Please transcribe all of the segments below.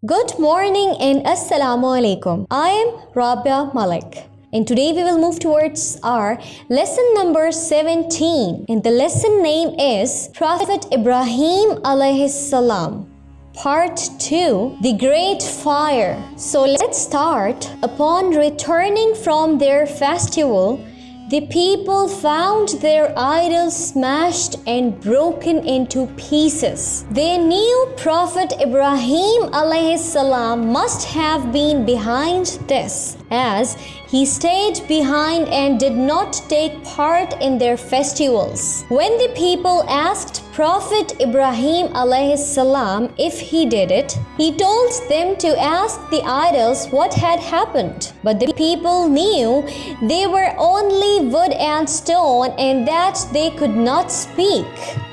Good morning and Assalamu alaikum. I am Rabia Malik. And today we will move towards our lesson number 17. And the lesson name is Prophet Ibrahim alayhi salam. Part 2, the Great Fire. So let's start. Upon returning from their festival, the people found their idols smashed and broken into pieces. They knew Prophet Ibrahim alayhi salam must have been behind this, as he stayed behind and did not take part in their festivals. When the people asked Prophet Ibrahim alayhi salam if he did it, he told them to ask the idols what had happened. But the people knew they were only wood and stone and that they could not speak.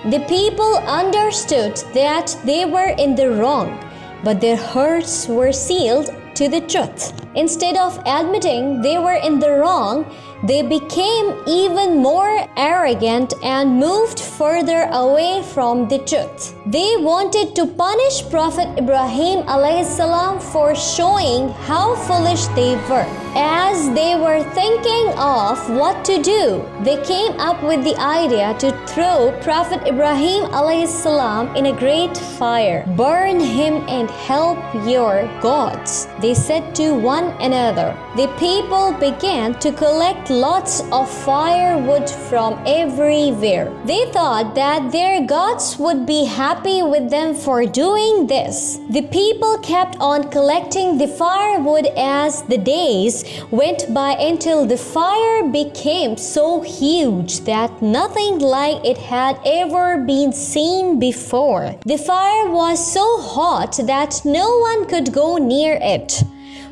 The people understood that they were in the wrong, but their hearts were sealed to the truth. Instead of admitting they were in the wrong, they became even more arrogant and moved further away from the truth. They wanted to punish Prophet Ibrahim alayhi salam for showing how foolish they were. As they were thinking of what to do, they came up with the idea to throw Prophet Ibrahim alayhi salam in a great fire. Burn him and help your gods, they said to one another. The people began to collect lots of firewood from everywhere. They thought that their gods would be happy with them for doing this. The people kept on collecting the firewood as the days went by until the fire became so huge that nothing like it had ever been seen before. The fire was so hot that no one could go near it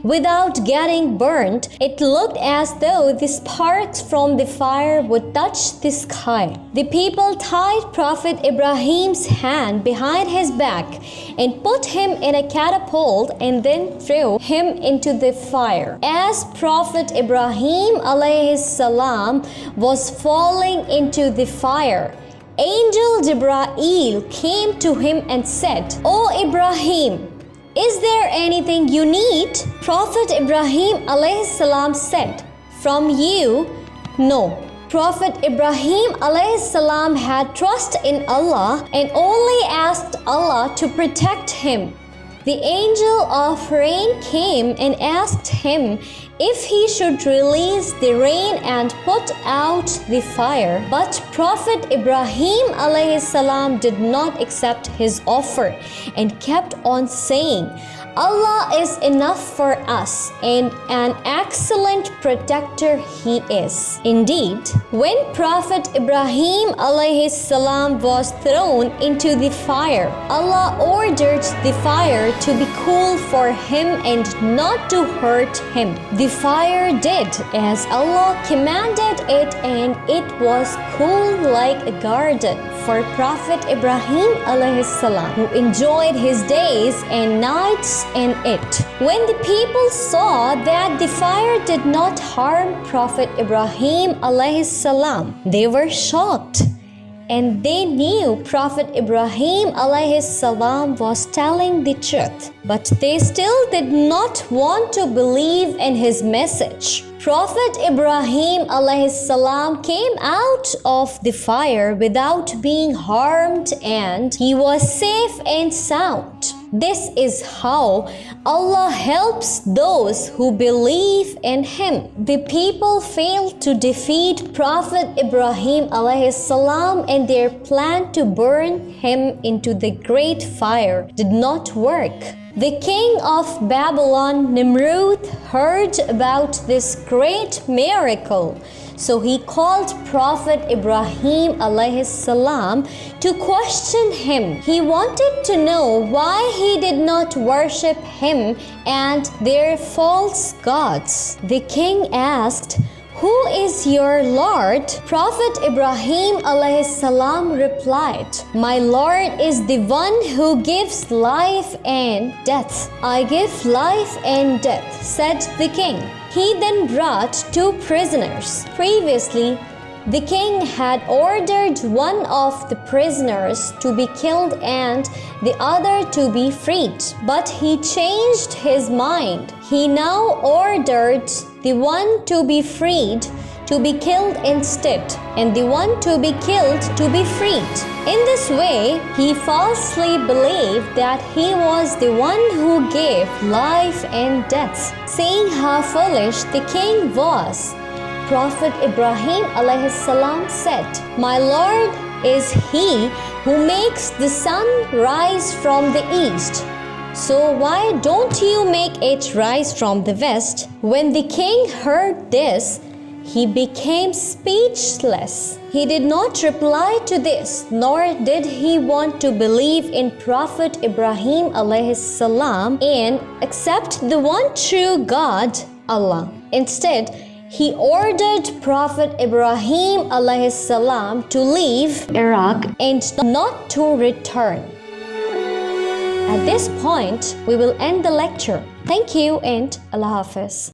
without getting burnt. It looked as though the sparks from the fire would touch the sky. The people tied Prophet Ibrahim's hand behind his back and put him in a catapult and then threw him into the fire. As Prophet Ibrahim alayhi salam was falling into the fire, Angel Jibreel came to him and said, "O Ibrahim, is there anything you need?" Prophet Ibrahim alayhi salam said, "From you, no." Prophet Ibrahim alayhi salam had trust in Allah and only asked Allah to protect him. The angel of rain came and asked him if he should release the rain and put out the fire. But Prophet Ibrahim alayhi salam did not accept his offer and kept on saying, "Allah is enough for us and an excellent protector He is." Indeed, when Prophet Ibrahim alayhi salam was thrown into the fire, Allah ordered the fire to be cool for him and not to hurt him. The fire did as Allah commanded it, and it was cool like a garden for Prophet Ibrahim alayhi salam, who enjoyed his days and nights in it. When the people saw that the fire did not harm Prophet Ibrahim alayhi salam, they were shocked. And they knew Prophet Ibrahim alayhi salam was telling the truth, but they still did not want to believe in his message. Prophet Ibrahim alayhi salam came out of the fire without being harmed and he was safe and sound. This is how Allah helps those who believe in Him. The people failed to defeat Prophet Ibrahim alayhi salam, and their plan to burn him into the great fire did not work. The king of Babylon, Nimrod, heard about this great miracle. So he called Prophet Ibrahim alayhi salam to question him. He wanted to know why he did not worship him and their false gods. The king asked, "Who is your Lord?" Prophet Ibrahim alayhi salam replied, "My Lord is the one who gives life and death." "I give life and death," said the king. He then brought two prisoners previously The king had ordered one of the prisoners to be killed and the other to be freed, but he changed his mind. He now ordered the one to be freed to be killed instead, and the one to be killed to be freed. In this way, he falsely believed that he was the one who gave life and death. Seeing how foolish the king was, Prophet Ibrahim alayhi salam said, "My Lord is he who makes the sun rise from the east. So why don't you make it rise from the west?" When the king heard this, he became speechless. He did not reply to this, nor did he want to believe in Prophet Ibrahim alayhi salam and accept the one true God, Allah. Instead, he ordered Prophet Ibrahim alayhi salam to leave Iraq and not to return. At this point, we will end the lecture. Thank you and Allah Hafiz.